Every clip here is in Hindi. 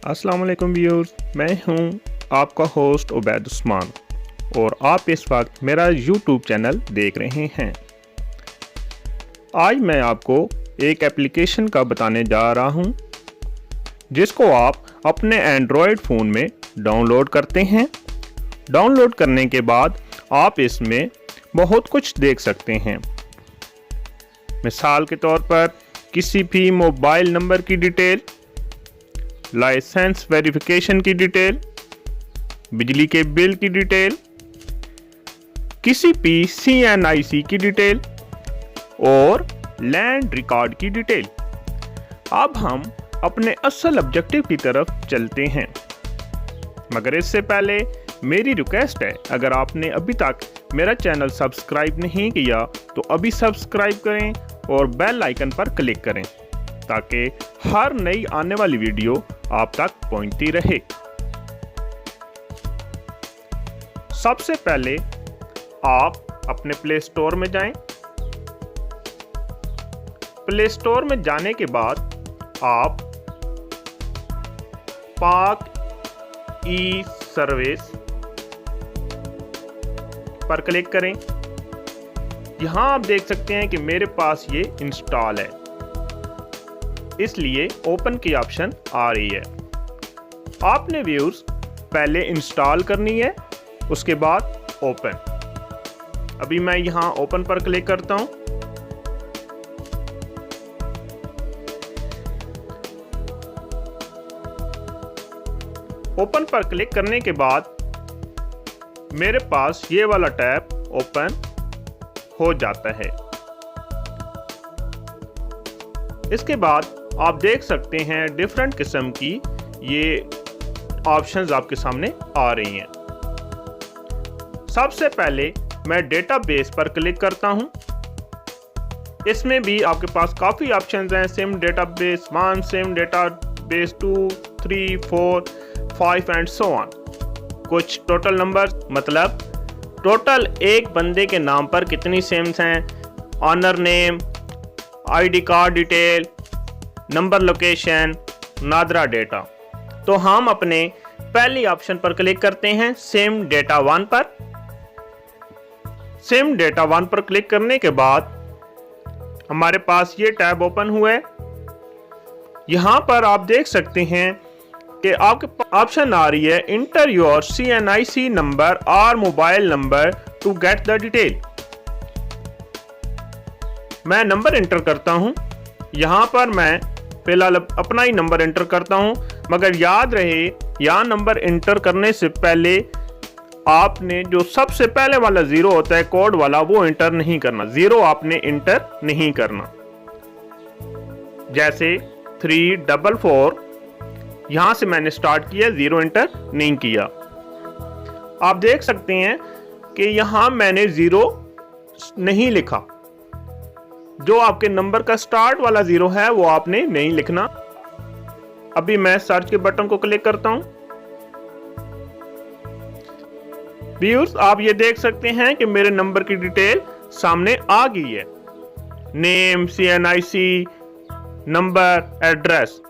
अस्सलाम वालेकुम व्यूअर्स, मैं हूं आपका होस्ट उबैद उस्मान और आप इस वक्त मेरा YouTube चैनल देख रहे हैं। आज मैं आपको एक एप्लीकेशन का बताने जा रहा हूं जिसको आप अपने एंड्रॉयड फ़ोन में डाउनलोड करते हैं। डाउनलोड करने के बाद आप इसमें बहुत कुछ देख सकते हैं। मिसाल के तौर पर किसी भी मोबाइल नंबर की डिटेल, लाइसेंस वेरिफिकेशन की डिटेल, बिजली के बिल की डिटेल, किसी भी CNIC की डिटेल और लैंड रिकॉर्ड की डिटेल। अब हम अपने असल ऑब्जेक्टिव की तरफ चलते हैं, मगर इससे पहले मेरी रिक्वेस्ट है, अगर आपने अभी तक मेरा चैनल सब्सक्राइब नहीं किया तो अभी सब्सक्राइब करें और बेल आइकन पर क्लिक करें ताकि हर नई आने वाली वीडियो आप तक पहुंचती रहे। सबसे पहले आप अपने प्ले स्टोर में जाएं। प्ले स्टोर में जाने के बाद आप पाक ई सर्विस पर क्लिक करें। यहां आप देख सकते हैं कि मेरे पास ये इंस्टॉल है, इसलिए ओपन की ऑप्शन आ रही है। आपने व्यूअर्स पहले इंस्टॉल करनी है, उसके बाद ओपन। अभी मैं यहां ओपन पर क्लिक करता हूं। ओपन पर क्लिक करने के बाद मेरे पास ये वाला टैब ओपन हो जाता है। इसके बाद आप देख सकते हैं डिफरेंट किस्म की ये ऑप्शंस आपके सामने आ रही हैं। सबसे पहले मैं डेटाबेस पर क्लिक करता हूं। इसमें भी आपके पास काफ़ी ऑप्शंस हैं। SIM database 1, SIM database 2, 3, 4, 5 and so on. कुछ टोटल नंबर, मतलब टोटल एक बंदे के नाम पर कितनी सिम्स हैं, owner name, ID card detail, number, location, NADRA data. तो हम अपने पहली ऑप्शन पर क्लिक करते हैं, सिम डेटा 1 पर। सिम डेटा 1 पर क्लिक करने के बाद हमारे पास ये टैब ओपन हुआ है। यहां पर आप देख सकते हैं कि आपके ऑप्शन आ रही है, इंटर योर CNIC नंबर और mobile number to get the detail. मैं नंबर इंटर करता हूं। यहां पर मैं फिलहाल अपना ही नंबर इंटर करता हूं, मगर याद रहे यहां नंबर इंटर करने से पहले आपने जो सबसे पहले वाला 0 होता है कोड वाला, वो इंटर नहीं करना। 0 आपने इंटर नहीं करना। जैसे 344 यहां से मैंने स्टार्ट किया, 0 इंटर नहीं किया। आप देख सकते हैं कि यहां मैंने 0 नहीं लिखा। जो आपके नंबर का स्टार्ट वाला 0 है वो आपने नहीं लिखना। अभी मैं सर्च के बटन को क्लिक करता हूं। व्यूअर्स, आप ये देख सकते हैं कि मेरे नंबर की डिटेल सामने आ गई है। Name, CNIC number, address.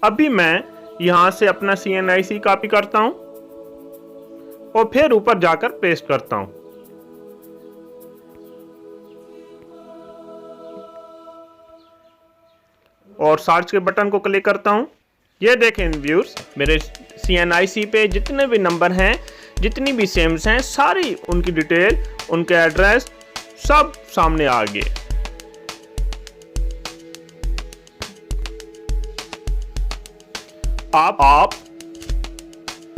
अभी मैं यहां से अपना CNIC कॉपी करता हूं और फिर ऊपर जाकर पेस्ट करता हूं। और सर्च के बटन को क्लिक करता हूं। ये देखें व्यूअर्स, मेरे CNIC पे जितने भी नंबर हैं, जितनी भी सिम्स हैं, सारी उनकी डिटेल, उनके एड्रेस सब सामने आ गए। आप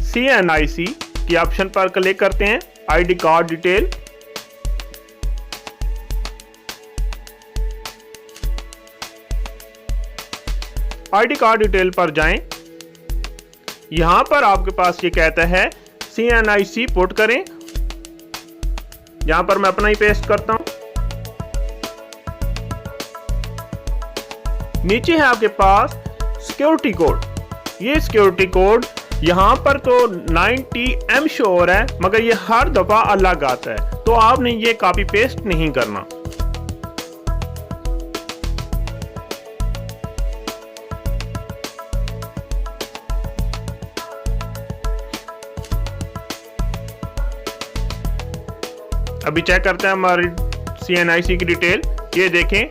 CNIC की ऑप्शन पर क्लिक करते हैं, ID card detail. ID card detail पर जाएं। यहां पर आपके पास ये कहता है CNIC पुट करें। यहां पर मैं अपना ही पेस्ट करता हूं। नीचे है आपके पास सिक्योरिटी कोड। ये सिक्योरिटी कोड यहां पर तो 90M शो हो रहा है, मगर ये हर दफा अलग आता है, तो आपने ये कॉपी पेस्ट नहीं करना। अभी चेक करते हैं हमारी CNIC की डिटेल। ये देखें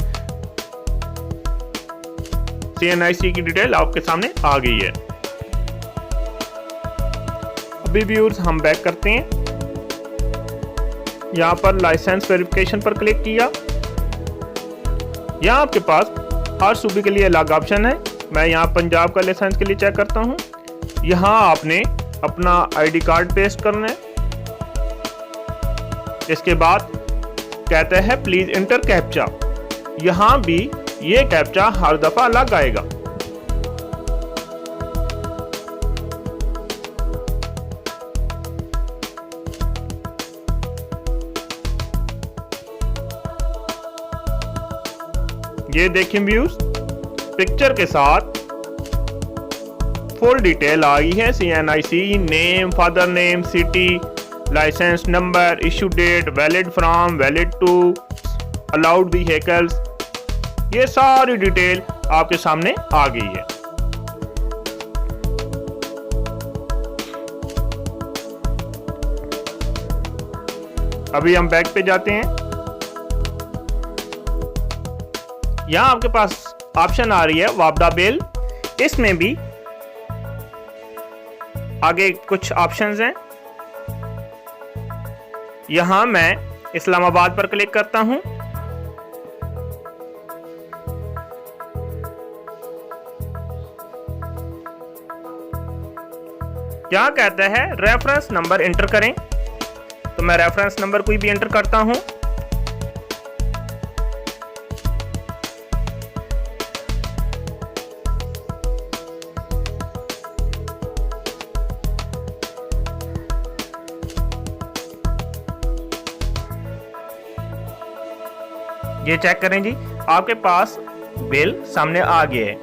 CNIC की डिटेल आपके सामने आ गई है। अभी व्यूअर्स हम बैक करते हैं, यहाँ पर लाइसेंस वेरिफिकेशन पर क्लिक किया। यहाँ आपके पास हर सूबे के लिए अलग ऑप्शन है। मैं यहाँ पंजाब का लाइसेंस के लिए चेक करता हूँ। यहाँ आपने अपना ID कार्ड पेस्ट करना है। इसके बाद कहते हैं प्लीज इंटर कैप्चा। यहाँ भी ये कैप्चा हर दफा अलग आएगा। ये देखें व्यूज, पिक्चर के साथ फुल डिटेल आ गई है। CNIC name, father name, city, licence number, issue date, valid from, valid to, allowed vehicles, ये सारी डिटेल आपके सामने आ गई है। अभी हम बैक पे जाते हैं। यहाँ आपके पास ऑप्शन आ रही है वापडा बिल। इसमें भी आगे कुछ ऑप्शंस हैं। यहाँ मैं इस्लामाबाद पर क्लिक करता हूं। यहाँ कहता है रेफरेंस नंबर एंटर करें, तो मैं रेफरेंस नंबर कोई भी एंटर करता हूं। ये चेक करें जी, आपके पास बिल सामने आ गया है।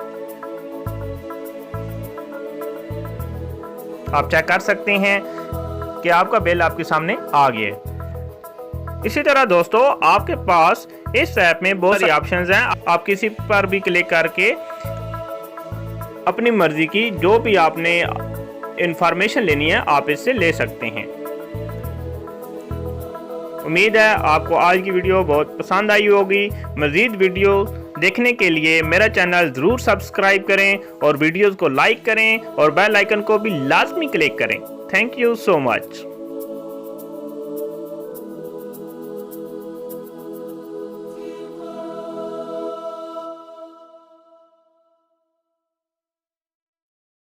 आप चेक कर सकते हैं कि आपका बिल आपके सामने आ गया है। इसी तरह दोस्तों आपके पास इस ऐप में बहुत सारे ऑप्शंस हैं। आप किसी पर भी क्लिक करके अपनी मर्जी की जो भी आपने इंफॉर्मेशन लेनी है आप इससे ले सकते हैं। उम्मीद है आपको आज की वीडियो बहुत पसंद आई होगी। मज़ीद वीडियो देखने के लिए मेरा चैनल ज़रूर सब्सक्राइब करें और वीडियोस को लाइक करें और बेल आइकन को भी लाजमी क्लिक करें। Thank you so much.